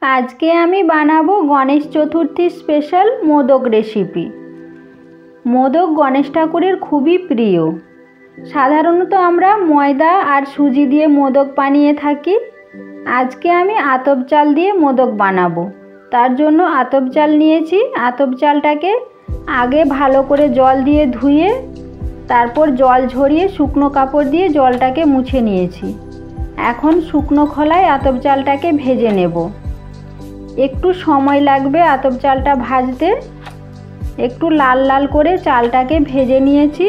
আজকে আমি বানাবো গণেশ চতুর্থী স্পেশাল মোদক রেসিপি। মোদক গণেশ ঠাকুরের খুবই প্রিয়। সাধারণত আমরা ময়দা আর সুজি দিয়ে মোদক বানিয়ে থাকি। আজকে আমি আতপ চাল দিয়ে মোদক বানাবো। তার জন্য আতপ চাল নিয়েছি। আতপ চালটাকে আগে ভালো করে জল দিয়ে ধুয়ে তারপর জল ঝরিয়ে শুকনো কাপড় দিয়ে জলটাকে মুছে নিয়েছি। এখন শুকনো খোলায় আতপ চালটাকে ভেজে নেব। একটু সময় লাগবে আতপ চালটা ভাজতে। একটু লাল লাল করে চালটাকে ভেজে নিয়েছি।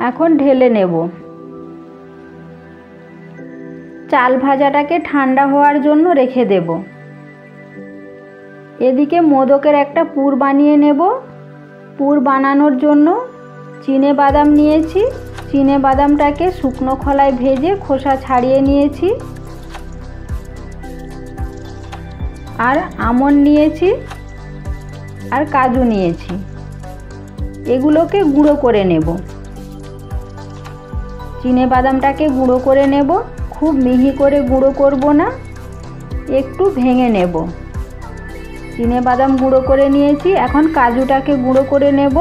এখন ঢেলে নেব। চাল ভাজাটাকে ঠান্ডা হওয়ার জন্য রেখে দেব। এদিকে মোদকের একটা পুর বানিয়ে নেব। পুর বানানোর জন্য চিনে বাদাম নিয়েছি। চিনে বাদামটাকে শুকনো খোলায় ভেজে খোসা ছাড়িয়ে নিয়েছি। আর আমন্ড নিয়েছি আর কাজু নিয়েছি। এগুলোকে গুঁড়ো করে নেব। চিনে বাদামটাকে গুঁড়ো করে নেব। খুব মিহি করে গুঁড়ো করব না, একটু ভেঙে নেব। চিনে বাদাম গুঁড়ো করে নিয়েছি। এখন কাজুটাকে গুঁড়ো করে নেব।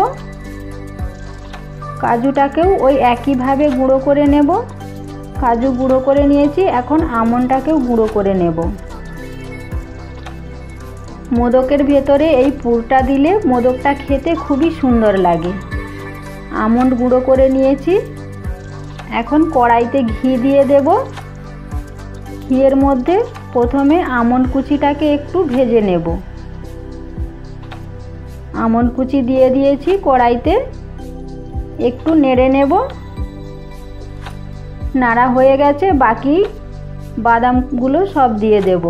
কাজুটাকেও ওই একইভাবে গুঁড়ো করে নেব। কাজু গুঁড়ো করে নিয়েছি। এখন আমন্ডটাকেও গুঁড়ো করে নেব। মোদকের ভেতরে এই পুরটা দিলে মোদকটা খেতে খুবই সুন্দর লাগে। আমন্ড গুঁড়ো করে নিয়েছি। এখন কড়াইতে ঘি দিয়ে দেব। ঘিয়ের মধ্যে প্রথমে আমন্ড কুচিটাকে একটু ভেজে নেব। আমন্ড কুচি দিয়ে দিয়েছি কড়াইতে। একটু নেড়ে নেব। নাড়া হয়ে গেছে। বাকি বাদামগুলো সব দিয়ে দেব।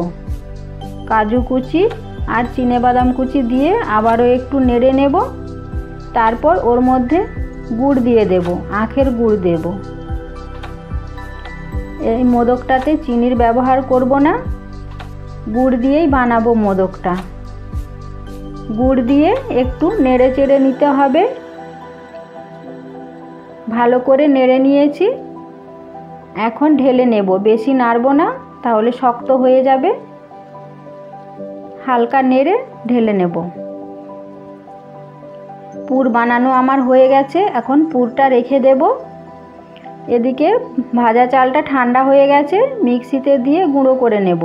কাজু কুচি আর চিনে বাদাম কুচি দিয়ে আবারও একটু নেড়ে নেব। তারপর ওর মধ্যে গুড় দিয়ে দেব। আখের গুড় দেব। এই মোদকটাতে চিনির ব্যবহার করব না, গুড় দিয়েই বানাবো মোদকটা। গুড় দিয়ে একটু নেড়ে চেড়ে নিতে হবে। ভালো করে নেড়ে নিয়েছি। এখন ঢেলে নেব। বেশি নাড়ব না, তাহলে শক্ত হয়ে যাবে। হালকা নেড়ে ঢেলে নেব। পুর বানানো আমার হয়ে গেছে। এখন পুরটা রেখে দেব। এদিকে ভাজা চালটা ঠান্ডা হয়ে গেছে। মিক্সিতে দিয়ে গুঁড়ো করে নেব।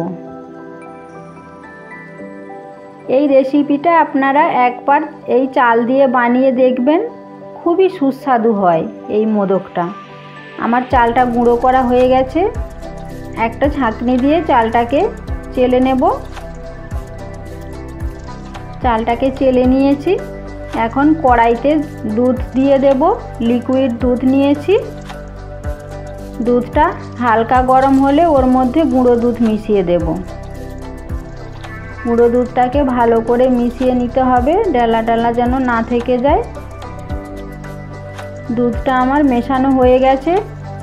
এই রেসিপিটা আপনারা একবার এই চাল দিয়ে বানিয়ে দেখবেন। খুবই সুস্বাদু হয় এই মোদকটা। আমার চালটা গুঁড়ো করা হয়ে গেছে। একটা ছাঁকনি দিয়ে চালটাকে চেলে নেব। চালটাকে চেলে নিয়েছি। এখন কড়াইতে দুধ দিয়ে দেব। লিকুইড দুধ নিয়েছি। দুধটা হালকা গরম হলে ওর মধ্যে গুঁড়ো দুধ মিশিয়ে দেব। গুঁড়ো দুধটাকে ভালো করে মিশিয়ে নিতে হবে, ডালা ডালা যেন না থেকে যায়। দুধটা আমার মেশানো হয়ে গেছে।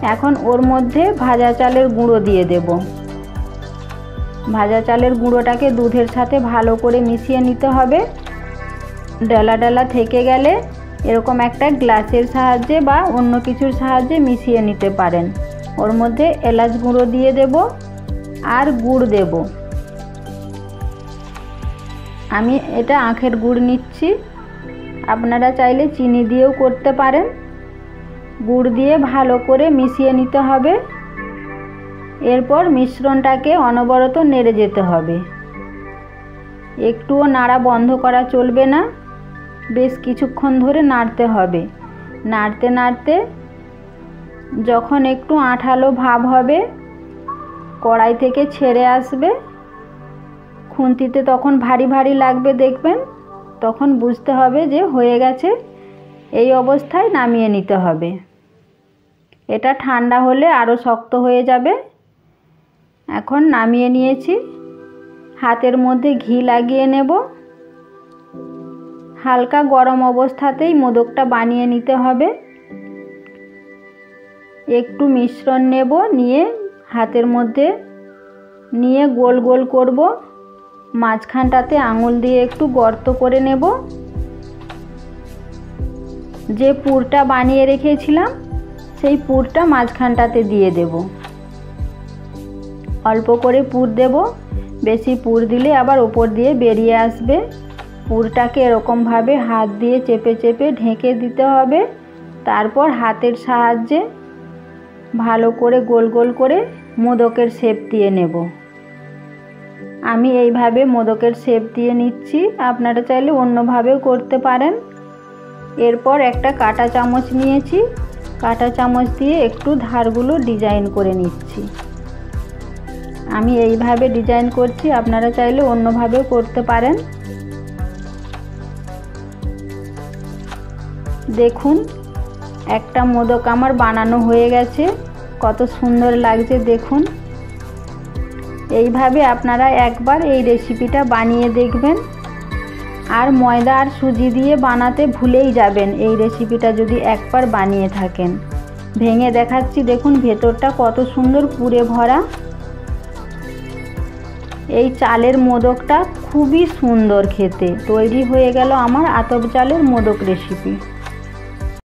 এখন ওর মধ্যে ভাজা চালের গুঁড়ো দিয়ে দেব। ভাজা চালের গুঁড়োটাকে দুধের সাথে ভালো করে মিশিয়ে নিতে হবে। ডালা ডালা থেকে গেলে এরকম একটা গ্লাসের সাহায্যে বা অন্য কিছুর সাহায্যে মিশিয়ে নিতে পারেন। ওর মধ্যে এলাচ গুঁড়ো দিয়ে দেব আর গুড় দেব। আমি এটা আখের গুড় নিচ্ছি। আপনারা চাইলে চিনি দিয়েও করতে পারেন। গুড় দিয়ে ভালো করে মিশিয়ে নিতে হবে। এরপর মিশ্রণটাকে অনবরত নেড়ে যেতে হবে। একটুও নাড়া বন্ধ করা চলবে না। বেশ কিছুক্ষণ ধরে নাড়তে হবে। নাড়তে নাড়তে যখন একটু আঠালো ভাব হবে, কড়াই থেকে ছেড়ে আসবে, খুন্তিতে তখন ভারী ভারী লাগবে দেখবেন, তখন বুঝতে হবে যে হয়ে গেছে। এই অবস্থায় নামিয়ে নিতে হবে। এটা ঠান্ডা হলে আরও শক্ত হয়ে যাবে। এখন নামিয়ে নিয়েছি। হাতের মধ্যে ঘি লাগিয়ে নেব। হালকা গরম অবস্থাতেই মোদকটা বানিয়ে নিতে হবে। একটু মিশ্রণ নেব, নিয়ে হাতের মধ্যে নিয়ে গোল গোল করব। মাঝখানটাতে আঙুল দিয়ে একটু গর্ত করে নেব। যে পুরটা বানিয়ে রেখেছিলাম সেই পুরটা মাঝখানটাতে দিয়ে দেব। অল্প করে পুর দেব, বেশি পুর দিলে আবার ওপর দিয়ে বেরিয়ে আসবে। পুরটাকে এরকমভাবে হাত দিয়ে চেপে চেপে ঢেকে দিতে হবে। তারপর হাতের সাহায্যে ভালো করে গোল গোল করে মোদকের শেপ দিয়ে নেব। আমি এইভাবে মোদকের শেপ দিয়ে নিচ্ছি, আপনারা চাইলে অন্যভাবেও করতে পারেন। এরপর একটা কাঁটা চামচ নিয়েছি, কাঁটা চামচ দিয়ে একটু ধারগুলো ডিজাইন করে নিচ্ছি। আমি এইভাবে ডিজাইন করছি, আপনারা চাইলে অন্যভাবেও করতে পারেন। দেখুন একটা মোদক আমার বানানো হয়ে গেছে, কত সুন্দর লাগছে দেখুন। এইভাবে আপনারা একবার এই রেসিপিটা বানিয়ে দেখবেন, আর ময়দা আর সুজি দিয়ে বানাতে ভুলেই যাবেন এই রেসিপিটা যদি একবার বানিয়ে থাকেন। ভেঙে দেখাচ্ছি, দেখুন ভেতরটা কত সুন্দর পুরে ভরা। এই চালের মোদকটা খুবই সুন্দর খেতে। তৈরি হয়ে গেল আমার আতপ চালের মোদক রেসিপি।